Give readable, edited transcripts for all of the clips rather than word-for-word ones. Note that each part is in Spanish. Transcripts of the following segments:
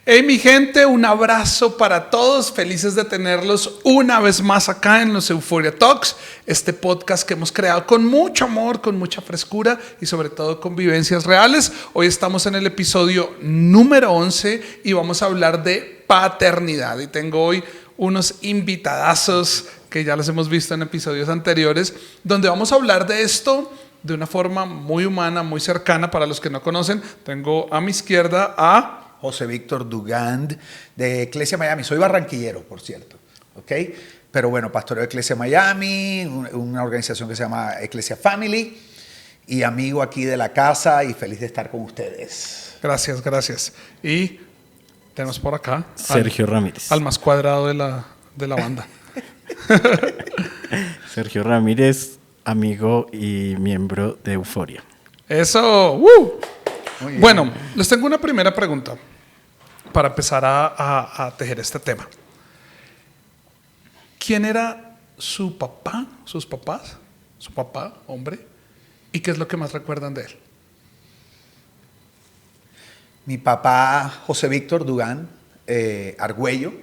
Hey mi gente, un abrazo para todos, felices de tenerlos una vez más acá en los Euphoria Talks, este podcast que hemos creado con mucho amor, con mucha frescura y sobre todo con vivencias reales. Hoy estamos en el episodio número 11 y vamos a hablar de paternidad y tengo hoy unos invitadazos que ya los hemos visto en episodios anteriores, donde vamos a hablar de esto de una forma muy humana, muy cercana. Para los que no conocen, tengo a mi izquierda a José Víctor Dugand, de Iglesia Miami. Soy barranquillero, por cierto, ¿ok? Pero bueno, pastoreo de Iglesia Miami, una organización que se llama Iglesia Family, y amigo aquí de la casa y feliz de estar con ustedes. Gracias, gracias. Y tenemos por acá Sergio Ramírez. Al más cuadrado de la banda. Sergio Ramírez, amigo y miembro de Euphoria. Eso. Bueno, les tengo una primera pregunta para empezar a tejer este tema. ¿Quién era su papá, sus papás? Su papá, hombre. ¿Y qué es lo que más recuerdan de él? Mi papá, José Víctor Dugand, Argüello.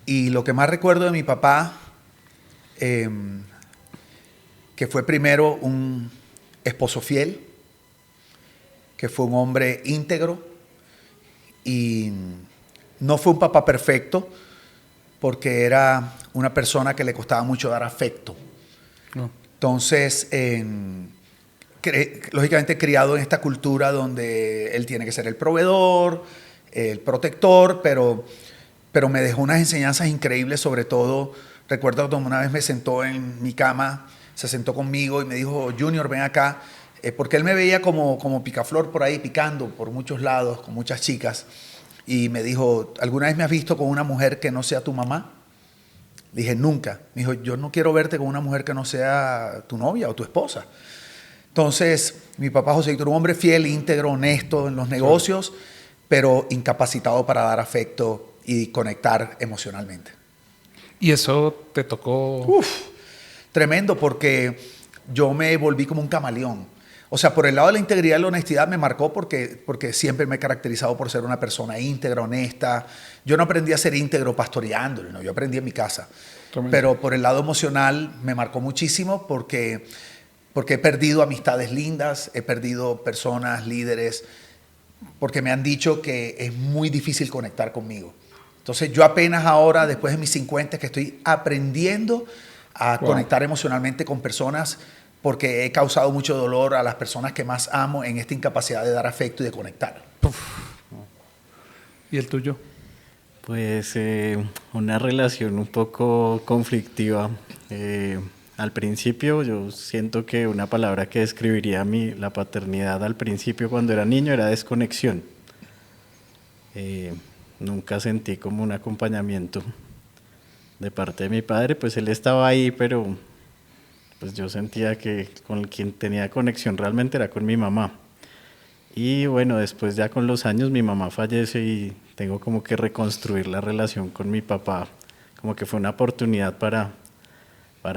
Y lo que más recuerdo de mi papá, que fue primero un esposo fiel, que fue un hombre íntegro y no fue un papá perfecto porque era una persona que le costaba mucho dar afecto. No. Entonces, lógicamente criado en esta cultura donde él tiene que ser el proveedor, el protector, pero me dejó unas enseñanzas increíbles. Sobre todo, recuerdo cuando una vez me sentó en mi cama, se sentó conmigo y me dijo: Junior, ven acá. Porque él me veía como picaflor por ahí, picando por muchos lados, con muchas chicas. Y me dijo: ¿alguna vez me has visto con una mujer que no sea tu mamá? Dije: nunca. Me dijo: yo no quiero verte con una mujer que no sea tu novia o tu esposa. Entonces, mi papá José Víctor, un hombre fiel, íntegro, honesto en los negocios, pero incapacitado para dar afecto y conectar emocionalmente. ¿Y eso te tocó? Tremendo, porque yo me volví como un camaleón. O sea, por el lado de la integridad y la honestidad me marcó porque siempre me he caracterizado por ser una persona íntegra, honesta. Yo no aprendí a ser íntegro pastoreándolo, ¿no? Yo aprendí en mi casa. Tremendo. Pero por el lado emocional me marcó muchísimo porque he perdido amistades lindas, he perdido personas, líderes, porque me han dicho que es muy difícil conectar conmigo. Entonces yo apenas ahora, después de mis 50, que estoy aprendiendo a conectar emocionalmente con personas, porque he causado mucho dolor a las personas que más amo en esta incapacidad de dar afecto y de conectar. ¿Y el tuyo? Pues una relación un poco conflictiva. Al principio yo siento que una palabra que describiría la paternidad al principio cuando era niño era desconexión. Nunca sentí como un acompañamiento de parte de mi padre, pues él estaba ahí, pero pues yo sentía que con quien tenía conexión realmente era con mi mamá. Y bueno, después ya con los años mi mamá fallece y tengo como que reconstruir la relación con mi papá. Como que fue una oportunidad para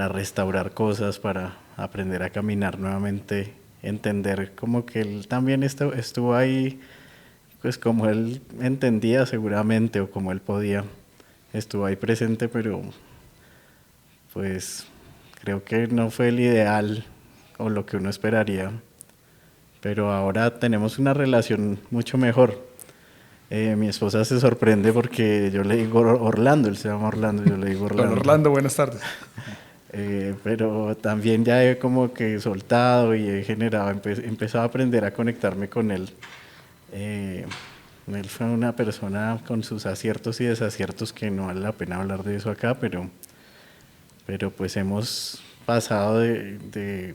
restaurar cosas, para aprender a caminar nuevamente, entender como que él también estuvo ahí, pues como él entendía seguramente o como él podía. Estuvo ahí presente, pero pues creo que no fue el ideal o lo que uno esperaría, pero ahora tenemos una relación mucho mejor. Mi esposa se sorprende porque yo le digo Orlando, él se llama Orlando, yo le digo Orlando. Don Orlando, buenas tardes. Pero también ya he como que soltado y he generado, empezado a aprender a conectarme con él. Él fue una persona con sus aciertos y desaciertos que no vale la pena hablar de eso acá, pero pues hemos pasado de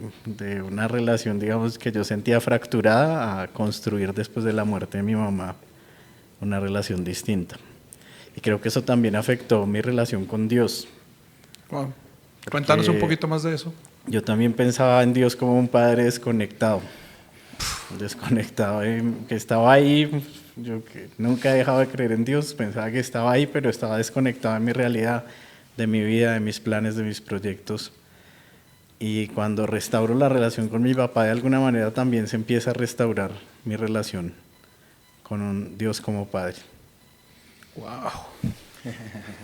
una relación, digamos, que yo sentía fracturada a construir después de la muerte de mi mamá una relación distinta. Y creo que eso también afectó mi relación con Dios. Wow. Cuéntanos un poquito más de eso. Yo también pensaba en Dios como un padre desconectado, que estaba ahí. Yo que nunca he dejado de creer en Dios, pensaba que estaba ahí, pero estaba desconectado de mi realidad, de mi vida, de mis planes, de mis proyectos. Y cuando restauro la relación con mi papá, de alguna manera también se empieza a restaurar mi relación con un Dios como Padre. Wow.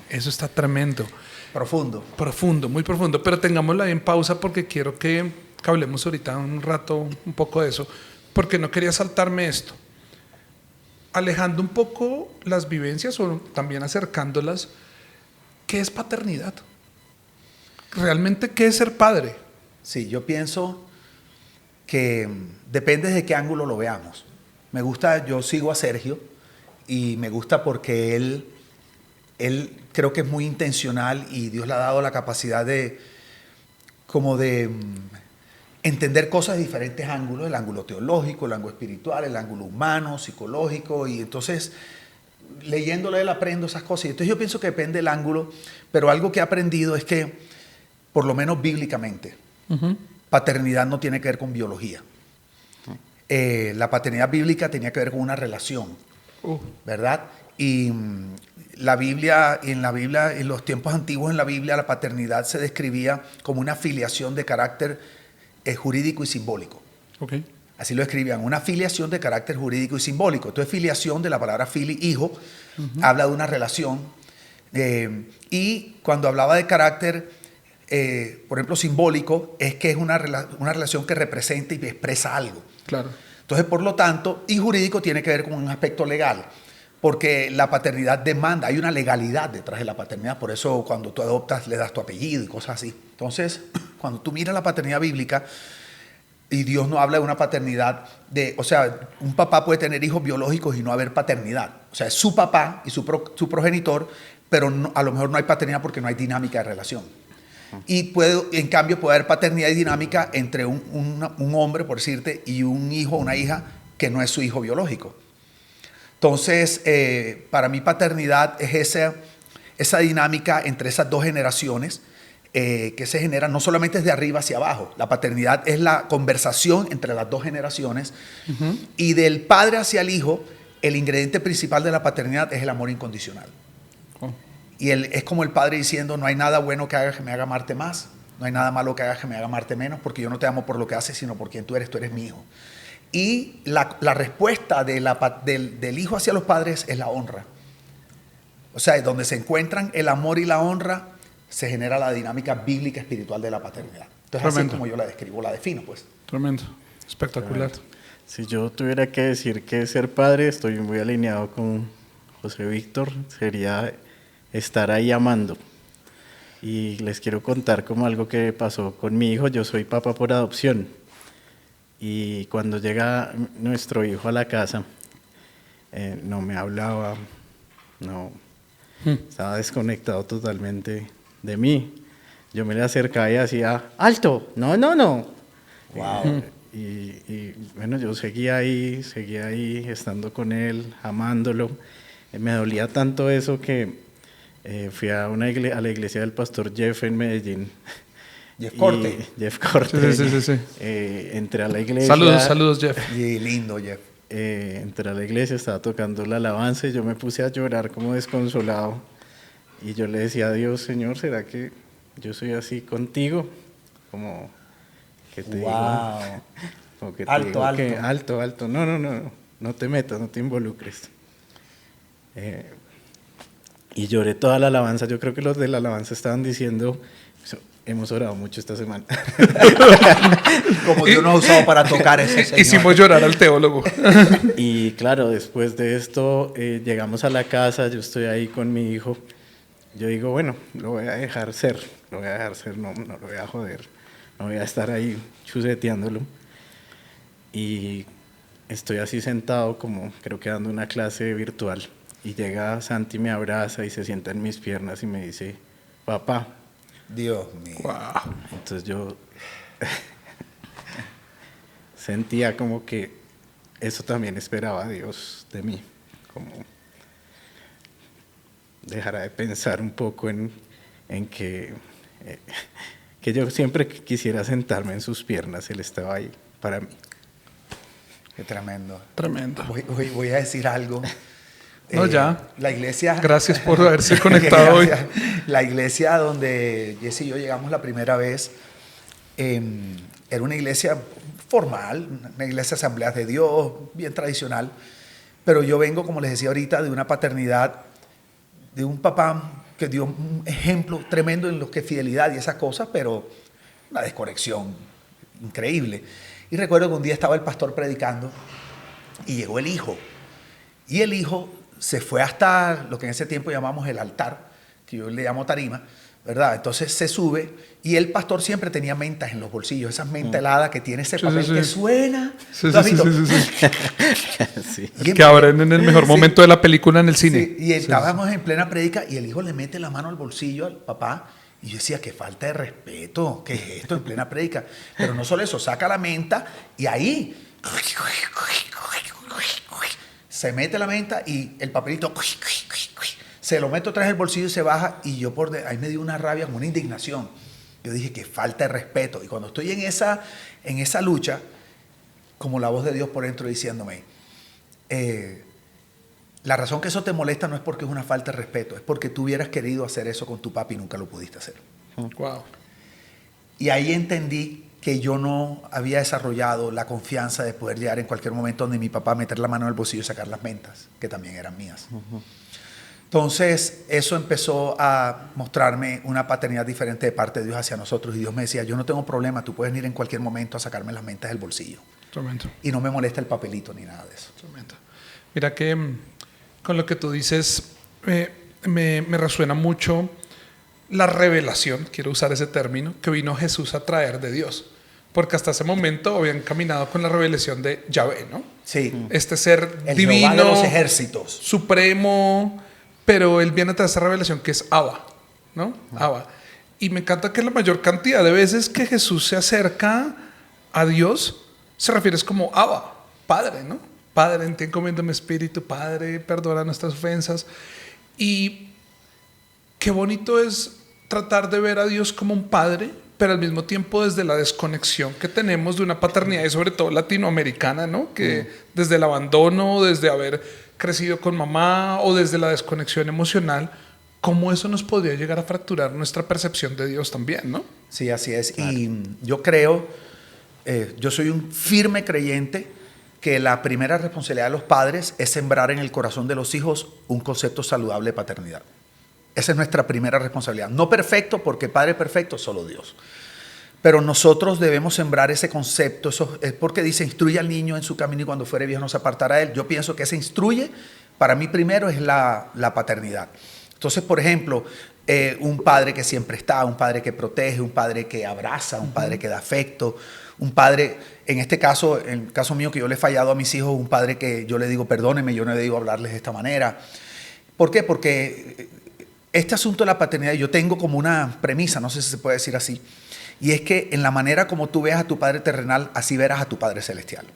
Eso está tremendo. Profundo. Profundo, muy profundo. Pero tengámoslo ahí en pausa porque quiero que hablemos ahorita un rato un poco de eso. Porque no quería saltarme esto. Alejando un poco las vivencias o también acercándolas, ¿qué es paternidad? ¿Realmente qué es ser padre? Sí, yo pienso que depende de qué ángulo lo veamos. Me gusta, yo sigo a Sergio y me gusta porque él creo que es muy intencional y Dios le ha dado la capacidad de entender cosas de diferentes ángulos, el ángulo teológico, el ángulo espiritual, el ángulo humano, psicológico, y entonces leyéndole él aprendo esas cosas. Y entonces yo pienso que depende del ángulo, pero algo que he aprendido es que, por lo menos bíblicamente, paternidad no tiene que ver con biología. La paternidad bíblica tenía que ver con una relación, ¿verdad? Y la Biblia, en los tiempos antiguos en la Biblia, la paternidad se describía como una filiación de carácter jurídico y simbólico. Okay. Así lo escribían, una filiación de carácter jurídico y simbólico. Entonces, filiación de la palabra fili, hijo, habla de una relación. Y cuando hablaba de carácter, por ejemplo, simbólico, es que es una relación que representa y expresa algo. Claro. Entonces, por lo tanto, y jurídico tiene que ver con un aspecto legal, porque la paternidad demanda, hay una legalidad detrás de la paternidad, por eso cuando tú adoptas le das tu apellido y cosas así. Entonces, cuando tú miras la paternidad bíblica, y Dios no habla de una paternidad o sea, un papá puede tener hijos biológicos y no haber paternidad. O sea, es su papá y su progenitor, pero a lo mejor no hay paternidad porque no hay dinámica de relación. Y en cambio puede haber paternidad y dinámica entre un hombre, por decirte, y un hijo o una hija que no es su hijo biológico. Entonces, para mí paternidad es esa dinámica entre esas dos generaciones que se genera no solamente desde arriba hacia abajo. La paternidad es la conversación entre las dos generaciones y del padre hacia el hijo, el ingrediente principal de la paternidad es el amor incondicional. Y es como el padre diciendo, no hay nada bueno que haga que me haga amarte más, no hay nada malo que haga que me haga amarte menos, porque yo no te amo por lo que haces, sino por quien tú eres mi hijo. Y la respuesta del hijo hacia los padres es la honra. O sea, donde se encuentran el amor y la honra, se genera la dinámica bíblica espiritual de la paternidad. Entonces, así es como yo la describo, la defino, pues. Tremendo, espectacular. Si yo tuviera que decir que ser padre, estoy muy alineado con José Víctor, sería estar ahí amando. Y les quiero contar como algo que pasó con mi hijo. Yo soy papá por adopción. Y cuando llega nuestro hijo a la casa, no me hablaba, no, estaba desconectado totalmente de mí. Yo me le acercaba y hacía, ¡alto! ¡No, no, no! Wow. Y bueno, yo seguía ahí estando con él, amándolo. Me dolía tanto eso que fui a la iglesia del pastor Jeff en Medellín. Jeff Corte. Jeff Corte. Sí. Entré a la iglesia. Saludos, Jeff. Y lindo, Jeff. Entré a la iglesia, estaba tocando la alabanza y yo me puse a llorar como desconsolado. Y yo le decía a Dios, Señor, ¿será que yo soy así contigo? Como que te digo. Como que te Alto. Que, alto. No te metas, no te involucres. Y lloré toda la alabanza. Yo creo que los de la alabanza estaban diciendo, hemos orado mucho esta semana. Como Dios nos ha usado para tocar ese Señor. Hicimos llorar al teólogo. Y claro, después de esto llegamos a la casa, yo estoy ahí con mi hijo. Yo digo, bueno, lo voy a dejar ser, no lo voy a joder, no voy a estar ahí chuseteándolo. Y estoy así sentado como creo que dando una clase virtual. Y llega Santi, me abraza y se sienta en mis piernas y me dice, papá. Dios mío. Wow. Entonces yo sentía como que eso también esperaba Dios de mí, como dejara de pensar un poco en que yo siempre quisiera sentarme en sus piernas, Él estaba ahí para mí. Qué tremendo. Tremendo. Voy a decir algo. No, ya. La iglesia. Gracias por haberse conectado hoy. La iglesia donde Jesse y yo llegamos la primera vez era una iglesia formal, una iglesia de Asambleas de Dios, bien tradicional. Pero yo vengo, como les decía ahorita, de una paternidad de un papá que dio un ejemplo tremendo en lo que es fidelidad y esas cosas, pero una desconexión increíble. Y recuerdo que un día estaba el pastor predicando y llegó el hijo. Y el hijo se fue hasta lo que en ese tiempo llamamos el altar, que yo le llamo tarima, ¿verdad? Entonces se sube y el pastor siempre tenía mentas en los bolsillos, esas mentas heladas que tiene ese papel que suena. Sí, ¿Lo has visto? Sí. Y Que abren en el mejor momento de la película en el cine. Sí, y estábamos en plena prédica y el hijo le mete la mano al bolsillo al papá y yo decía, qué falta de respeto, ¿qué es esto en plena prédica? Pero no solo eso, saca la menta y ahí se mete la menta y el papelito se lo meto atrás del bolsillo y se baja y yo ahí me dio una rabia, como una indignación. Yo dije, qué falta de respeto. Y cuando estoy en esa lucha, como la voz de Dios por dentro diciéndome, la razón que eso te molesta no es porque es una falta de respeto, es porque tú hubieras querido hacer eso con tu papi y nunca lo pudiste hacer. Wow. Y ahí entendí que yo no había desarrollado la confianza de poder llegar en cualquier momento donde mi papá meter la mano en el bolsillo y sacar las mentas, que también eran mías. Entonces, eso empezó a mostrarme una paternidad diferente de parte de Dios hacia nosotros. Y Dios me decía, yo no tengo problema, tú puedes ir en cualquier momento a sacarme las mentas del bolsillo. Tremendo. Y no me molesta el papelito ni nada de eso. Tremendo. Mira que con lo que tú dices me resuena mucho la revelación, quiero usar ese término, que vino Jesús a traer de Dios. Porque hasta ese momento habían caminado con la revelación de Yahvé, ¿no? Sí. Este ser El divino, Jehová de los ejércitos, supremo, pero él viene a traer esa revelación que es Abba, ¿no? Abba. Y me encanta que la mayor cantidad de veces que Jesús se acerca a Dios, se refiere como Abba, Padre, ¿no? Padre, en ti encomiendo mi espíritu, Padre, perdona nuestras ofensas. Y qué bonito es tratar de ver a Dios como un padre, pero al mismo tiempo desde la desconexión que tenemos de una paternidad y sobre todo latinoamericana, ¿no? Que desde el abandono, desde haber crecido con mamá o desde la desconexión emocional, cómo eso nos podría llegar a fracturar nuestra percepción de Dios también, ¿no? Sí, así es. Claro. Y yo creo, yo soy un firme creyente que la primera responsabilidad de los padres es sembrar en el corazón de los hijos un concepto saludable de paternidad. Esa es nuestra primera responsabilidad. No perfecto, porque Padre perfecto, solo Dios. Pero nosotros debemos sembrar ese concepto. Eso es porque dice, instruye al niño en su camino y cuando fuere viejo no se apartará de él. Yo pienso que ese instruye, para mí primero es la paternidad. Entonces, por ejemplo, un padre que siempre está, un padre que protege, un padre que abraza, un padre que da afecto, un padre, en este caso, en el caso mío que yo le he fallado a mis hijos, un padre que yo le digo, perdóneme, yo no le digo hablarles de esta manera. ¿Por qué? Porque este asunto de la paternidad, yo tengo como una premisa, no sé si se puede decir así, y es que en la manera como tú veas a tu Padre terrenal, así verás a tu Padre celestial.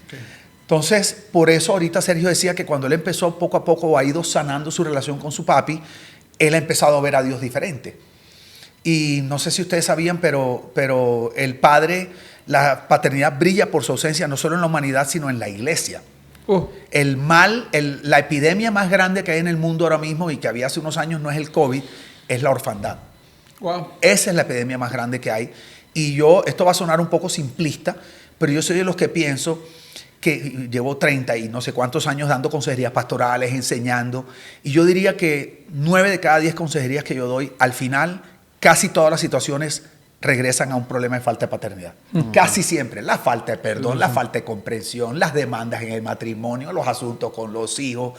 Okay. Entonces, por eso ahorita Sergio decía que cuando él empezó poco a poco, ha ido sanando su relación con su papi, él ha empezado a ver a Dios diferente. Y no sé si ustedes sabían, pero el Padre, la paternidad brilla por su ausencia no solo en la humanidad, sino en la iglesia. El mal, la epidemia más grande que hay en el mundo ahora mismo y que había hace unos años no es el COVID, es la orfandad. Wow. Esa es la epidemia más grande que hay. Y esto va a sonar un poco simplista, pero yo soy de los que pienso que llevo 30 y no sé cuántos años dando consejerías pastorales, enseñando, y yo diría que 9 de cada 10 consejerías que yo doy, al final, casi todas las situaciones regresan a un problema de falta de paternidad. Casi siempre. La falta de perdón, la falta de comprensión, las demandas en el matrimonio, los asuntos con los hijos.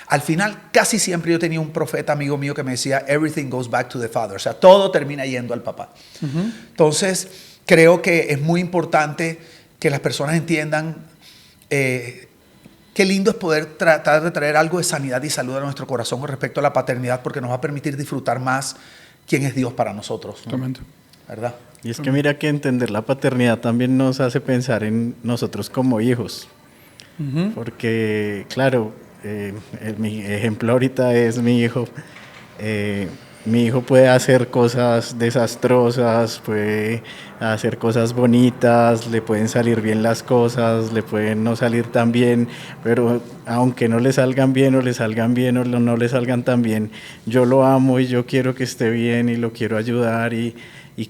Al final, casi siempre yo tenía un profeta amigo mío que me decía, everything goes back to the father. O sea, todo termina yendo al papá. Entonces, creo que es muy importante que las personas entiendan qué lindo es poder tratar de traer algo de sanidad y salud a nuestro corazón con respecto a la paternidad, porque nos va a permitir disfrutar más quién es Dios para nosotros, ¿no? ¿Verdad? Y es que mira que entender la paternidad también nos hace pensar en nosotros como hijos. Porque, claro, mi ejemplo ahorita es mi hijo. Mi hijo puede hacer cosas desastrosas, puede hacer cosas bonitas, le pueden salir bien las cosas, le pueden no salir tan bien, pero aunque no le salgan bien o le salgan bien o no le salgan tan bien, yo lo amo y yo quiero que esté bien y lo quiero ayudar y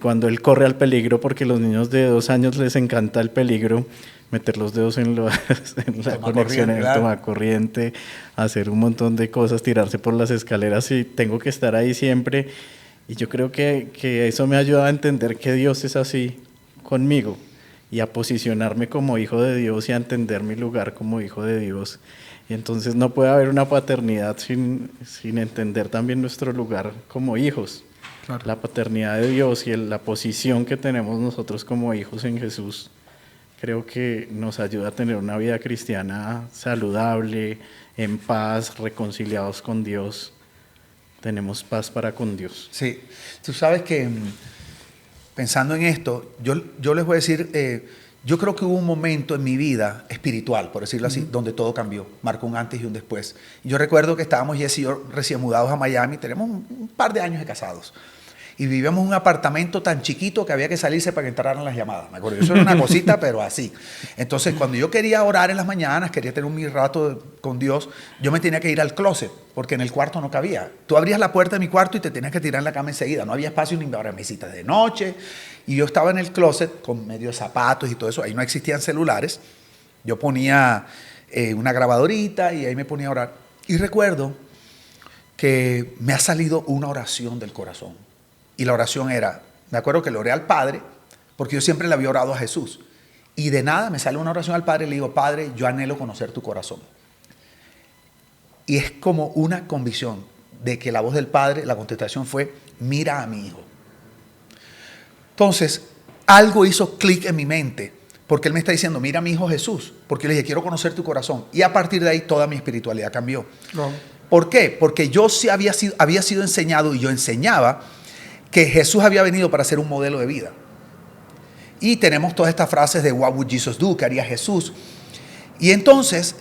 cuando él corre al peligro, porque los niños de 2 años les encanta el peligro, meter los dedos en, en la conexión, en el claro. tomacorriente, hacer un montón de cosas, tirarse por las escaleras y tengo que estar ahí siempre. Y yo creo que eso me ha ayudado a entender que Dios es así conmigo y a posicionarme como hijo de Dios y a entender mi lugar como hijo de Dios. Y entonces no puede haber una paternidad sin entender también nuestro lugar como hijos. Claro. La paternidad de Dios y la posición que tenemos nosotros como hijos en Jesús, creo que nos ayuda a tener una vida cristiana saludable, en paz, reconciliados con Dios. Tenemos paz para con Dios. Sí, tú sabes que pensando en esto, yo les voy a decir, yo creo que hubo un momento en mi vida espiritual, por decirlo así, donde todo cambió, marcó un antes y un después. Yo recuerdo que estábamos Jesse y yo recién mudados a Miami, tenemos un par de años de casados. Y vivíamos en un apartamento tan chiquito que había que salirse para que entraran las llamadas. Me acuerdo, eso era una cosita, pero así. Entonces, cuando yo quería orar en las mañanas, quería tener un rato con Dios, yo me tenía que ir al closet, porque en el cuarto no cabía. Tú abrías la puerta de mi cuarto y te tenías que tirar en la cama enseguida. No había espacio ni para mesitas de noche. Y yo estaba en el closet con medio zapatos y todo eso. Ahí no existían celulares. Yo ponía una grabadorita y ahí me ponía a orar. Y recuerdo que me ha salido una oración del corazón. Y la oración era, me acuerdo que le oré al Padre, porque yo siempre le había orado a Jesús. Y de nada me sale una oración al Padre y le digo, Padre, yo anhelo conocer tu corazón. Y es como una convicción de que la voz del Padre, la contestación fue, mira a mi hijo. Entonces, algo hizo clic en mi mente, porque él me está diciendo, mira a mi hijo Jesús, porque le dije, quiero conocer tu corazón. Y a partir de ahí toda mi espiritualidad cambió. No. ¿Por qué? Porque yo sí había sido enseñado y yo enseñaba que Jesús había venido para ser un modelo de vida. Y tenemos todas estas frases de what would Jesus do, ¿qué haría Jesús? Y entonces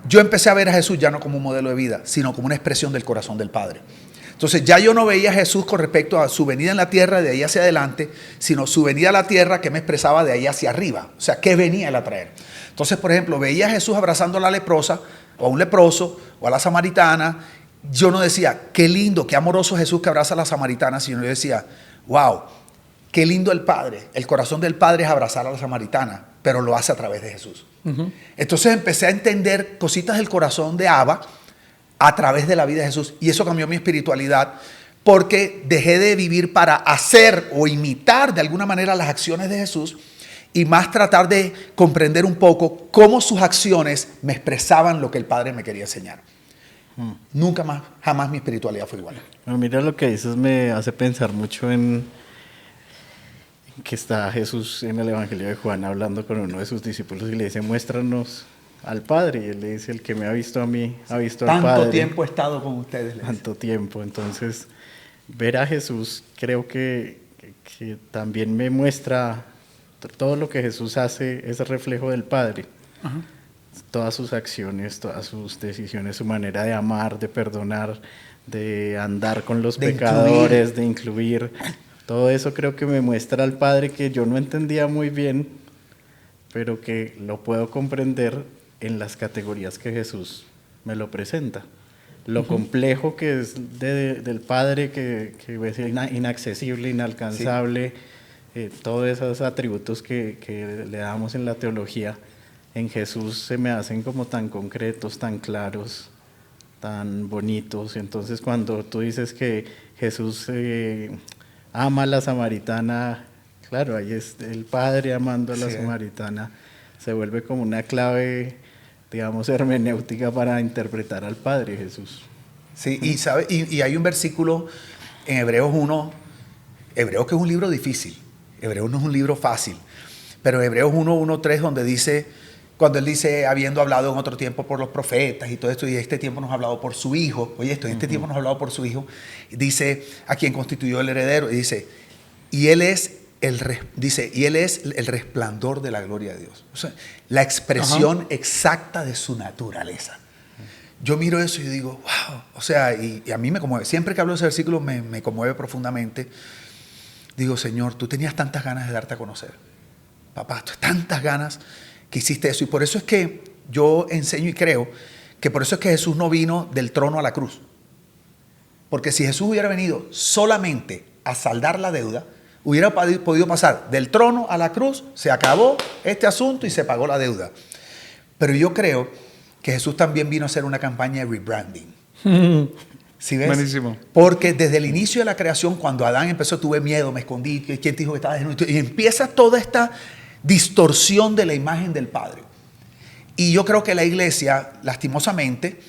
yo empecé a ver a Jesús ya no como un modelo de vida, sino como una expresión del corazón del Padre. Entonces ya yo no veía a Jesús con respecto a su venida en la tierra de ahí hacia adelante, sino su venida a la tierra que me expresaba de ahí hacia arriba. O sea, ¿qué venía él a traer? Entonces, por ejemplo, veía a Jesús abrazando a la leprosa, o a un leproso, o a la samaritana. Yo no decía, qué lindo, qué amoroso Jesús que abraza a la samaritana, sino yo decía, wow, qué lindo el Padre. El corazón del Padre es abrazar a la samaritana, pero lo hace a través de Jesús. Entonces empecé a entender cositas del corazón de Abba a través de la vida de Jesús. Y eso cambió mi espiritualidad, porque dejé de vivir para hacer o imitar de alguna manera las acciones de Jesús y más tratar de comprender un poco cómo sus acciones me expresaban lo que el Padre me quería enseñar. Nunca más, jamás mi espiritualidad fue igual. Bueno, mira, lo que dices me hace pensar mucho en que está Jesús en el Evangelio de Juan hablando con uno de sus discípulos y le dice, muéstranos al Padre. Y él le dice, el que me ha visto a mí, ha visto al Padre. Tanto tiempo he estado con ustedes. Tanto tiempo. Entonces, ver a Jesús creo que también me muestra todo lo que Jesús hace es reflejo del Padre. Ajá. Todas sus acciones, todas sus decisiones, su manera de amar, de perdonar, de andar con los pecadores, de incluir. Todo eso creo que me muestra al Padre que yo no entendía muy bien, pero que lo puedo comprender en las categorías que Jesús me lo presenta. Lo complejo que es del Padre, que es inaccesible, inalcanzable, todos esos atributos que le damos en la teología, en Jesús se me hacen como tan concretos, tan claros, tan bonitos. Entonces cuando tú dices que Jesús ama a la samaritana, claro, ahí es el Padre amando a la samaritana, se vuelve como una clave, digamos, hermenéutica para interpretar al Padre Jesús. Sí, y hay un versículo en Hebreos 1, Hebreos que es un libro difícil, Hebreos no es un libro fácil, pero Hebreos 1:3 donde dice, cuando él dice, habiendo hablado en otro tiempo por los profetas y todo esto, y este tiempo nos ha hablado por su Hijo, oye esto, este tiempo nos ha hablado por su Hijo, dice, a quien constituyó el heredero, y dice, y él es el resplandor de la gloria de Dios. O sea, la expresión exacta de su naturaleza. Yo miro eso y digo, wow, o sea, y a mí me conmueve, siempre que hablo de ese versículo me conmueve profundamente. Digo, Señor, tú tenías tantas ganas de darte a conocer. Papá, tú tantas ganas que hiciste eso. Y por eso es que yo enseño y creo que por eso es que Jesús no vino del trono a la cruz. Porque si Jesús hubiera venido solamente a saldar la deuda, hubiera podido pasar del trono a la cruz, se acabó este asunto y se pagó la deuda. Pero yo creo que Jesús también vino a hacer una campaña de rebranding. ¿Sí ves? Buenísimo. Porque desde el inicio de la creación, cuando Adán empezó, tuve miedo, me escondí, ¿quién te dijo que estaba desnudo? Y empieza toda esta distorsión de la imagen del Padre. Y yo creo que la iglesia, lastimosamente,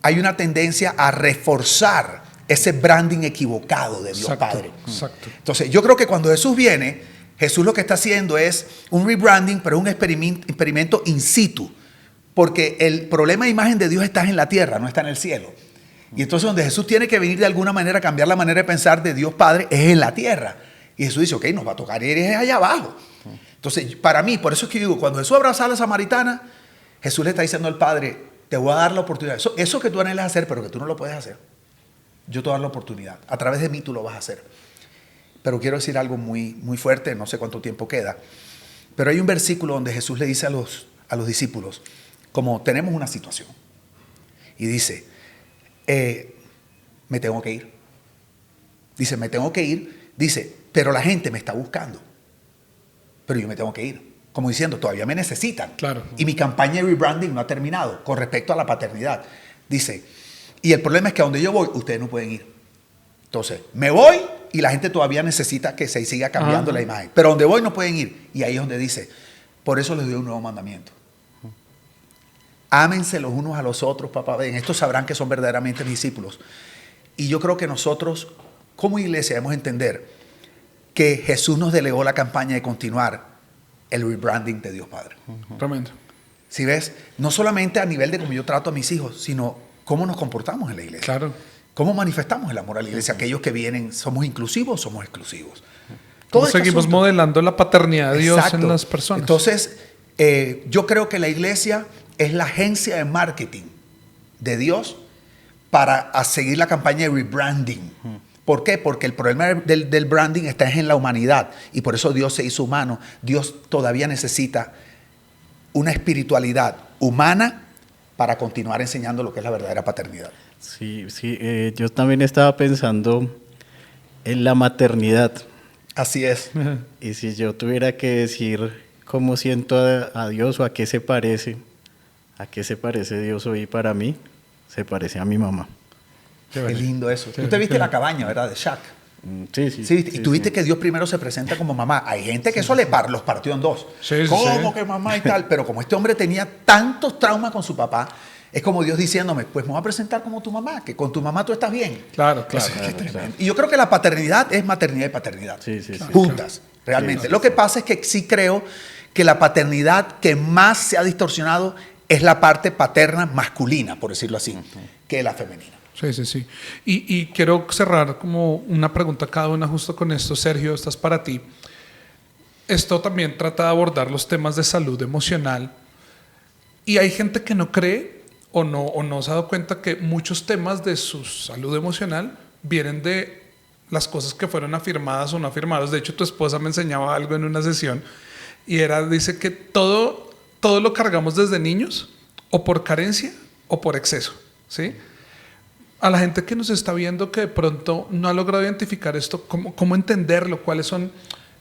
hay una tendencia a reforzar ese branding equivocado de Dios Padre. Exacto. Entonces, yo creo que cuando Jesús viene, Jesús lo que está haciendo es un rebranding, pero un experimento in situ. Porque el problema de imagen de Dios está en la tierra, no está en el cielo. Y entonces donde Jesús tiene que venir de alguna manera a cambiar la manera de pensar de Dios Padre es en la tierra. Y Jesús dice, ok, nos va a tocar ir allá abajo. Entonces, para mí, por eso es que yo digo, cuando Jesús abraza a la samaritana, Jesús le está diciendo al Padre, te voy a dar la oportunidad. Eso que tú anhelas hacer, pero que tú no lo puedes hacer. Yo te voy a dar la oportunidad. A través de mí tú lo vas a hacer. Pero quiero decir algo muy, muy fuerte, no sé cuánto tiempo queda. Pero hay un versículo donde Jesús le dice a los discípulos, como tenemos una situación. Y dice, me tengo que ir. Dice, me tengo que ir. Dice, pero la gente me está buscando. Pero yo me tengo que ir. Como diciendo, todavía me necesitan. Claro. Y mi campaña de rebranding no ha terminado con respecto a la paternidad. Dice, y el problema es que a donde yo voy, ustedes no pueden ir. Entonces, me voy y la gente todavía necesita que se siga cambiando la imagen. Pero donde voy no pueden ir. Y ahí es donde dice, por eso les doy un nuevo mandamiento. Ámense los unos a los otros, papá. En esto sabrán que son verdaderamente mis discípulos. Y yo creo que nosotros, como iglesia, debemos entender que Jesús nos delegó la campaña de continuar el rebranding de Dios Padre. Tremendo. ¿Sí ves? No solamente a nivel de cómo yo trato a mis hijos, sino cómo nos comportamos en la iglesia. Claro. Cómo manifestamos el amor a la iglesia. Aquellos que vienen, ¿somos inclusivos o somos exclusivos? ¿Cómo Todo este seguimos asunto. modelando la paternidad de Dios Exacto. en las personas? Entonces, yo creo que la iglesia es la agencia de marketing de Dios para seguir la campaña de rebranding. ¿Por qué? Porque el problema del branding está en la humanidad y por eso Dios se hizo humano. Dios todavía necesita una espiritualidad humana para continuar enseñando lo que es la verdadera paternidad. Sí, yo también estaba pensando en la maternidad. Así es. Y si yo tuviera que decir cómo siento a Dios o a qué se parece Dios hoy para mí, se parece a mi mamá. Qué lindo eso. Tú te viste la cabaña, ¿verdad? De Shaq. Sí. Sí, y tú viste que Dios primero se presenta como mamá. Hay gente que eso los partió en dos. ¿Cómo que mamá y tal? Pero como este hombre tenía tantos traumas con su papá, es como Dios diciéndome, pues me voy a presentar como tu mamá, que con tu mamá tú estás bien. Claro. Y yo creo que la paternidad es maternidad y paternidad. Sí. Juntas, realmente. Sí. Lo que pasa es que sí creo que la paternidad que más se ha distorsionado es la parte paterna masculina, por decirlo así, que la femenina. Sí. Y quiero cerrar como una pregunta cada una justo con esto. Sergio, esta es para ti. Esto también trata de abordar los temas de salud emocional. Y hay gente que no cree o no se ha dado cuenta que muchos temas de su salud emocional vienen de las cosas que fueron afirmadas o no afirmadas. De hecho, tu esposa me enseñaba algo en una sesión y dice que todo lo cargamos desde niños o por carencia o por exceso, ¿sí? A la gente que nos está viendo que de pronto no ha logrado identificar esto, ¿cómo entenderlo? ¿Cuáles son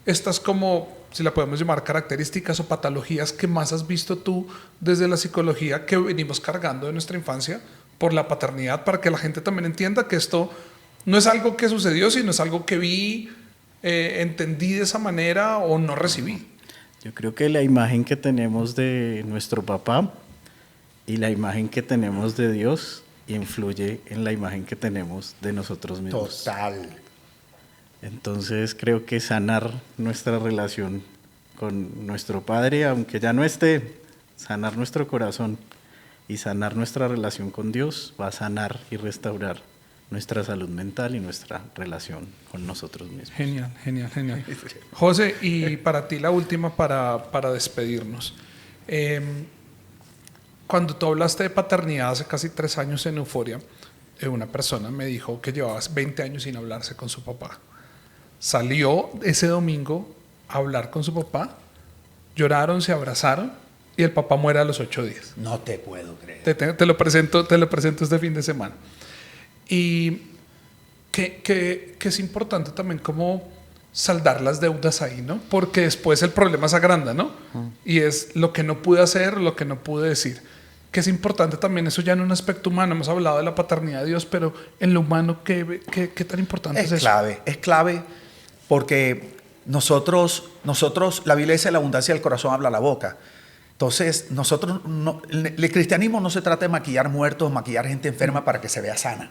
estas como, si la podemos llamar, características o patologías que más has visto tú desde la psicología que venimos cargando de nuestra infancia por la paternidad, para que la gente también entienda que esto no es algo que sucedió, sino es algo que vi, entendí de esa manera o no recibí? Yo creo que la imagen que tenemos de nuestro papá y la imagen que tenemos de Dios influye en la imagen que tenemos de nosotros mismos. Total. Entonces creo que sanar nuestra relación con nuestro Padre, aunque ya no esté, sanar nuestro corazón y sanar nuestra relación con Dios va a sanar y restaurar nuestra salud mental y nuestra relación con nosotros mismos. Genial. José, y para ti la última para despedirnos. Cuando tú hablaste de paternidad hace casi 3 años en Euforia, una persona me dijo que llevabas 20 años sin hablarse con su papá. Salió ese domingo a hablar con su papá, lloraron, se abrazaron y el papá muere a los 8 días. No te puedo creer. Te lo presento este fin de semana. Y que es importante también como saldar las deudas ahí, ¿no? Porque después el problema se agranda, ¿no? Y es lo que no pude hacer, lo que no pude decir. Que es importante también, eso ya en un aspecto humano. Hemos hablado de la paternidad de Dios, pero en lo humano, ¿qué tan importante es eso? Es clave porque nosotros, la Biblia dice la abundancia del corazón habla la boca. Entonces, el cristianismo no se trata de maquillar muertos, maquillar gente enferma para que se vea sana.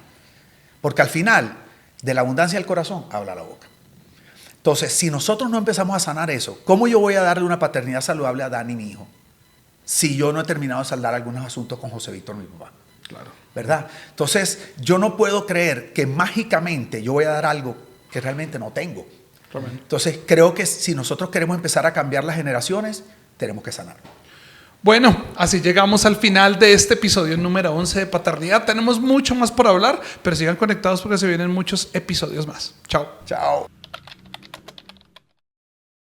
Porque al final, de la abundancia del corazón habla la boca. Entonces, si nosotros no empezamos a sanar eso, ¿cómo yo voy a darle una paternidad saludable a Dani, mi hijo? Si yo no he terminado de saldar algunos asuntos con José Víctor, mi papá. Claro. ¿Verdad? Entonces, yo no puedo creer que mágicamente yo voy a dar algo que realmente no tengo. Realmente. Entonces, creo que si nosotros queremos empezar a cambiar las generaciones, tenemos que sanar. Bueno, así llegamos al final de este episodio número 11 de Paternidad. Tenemos mucho más por hablar, pero sigan conectados porque se vienen muchos episodios más. Chao. Chao.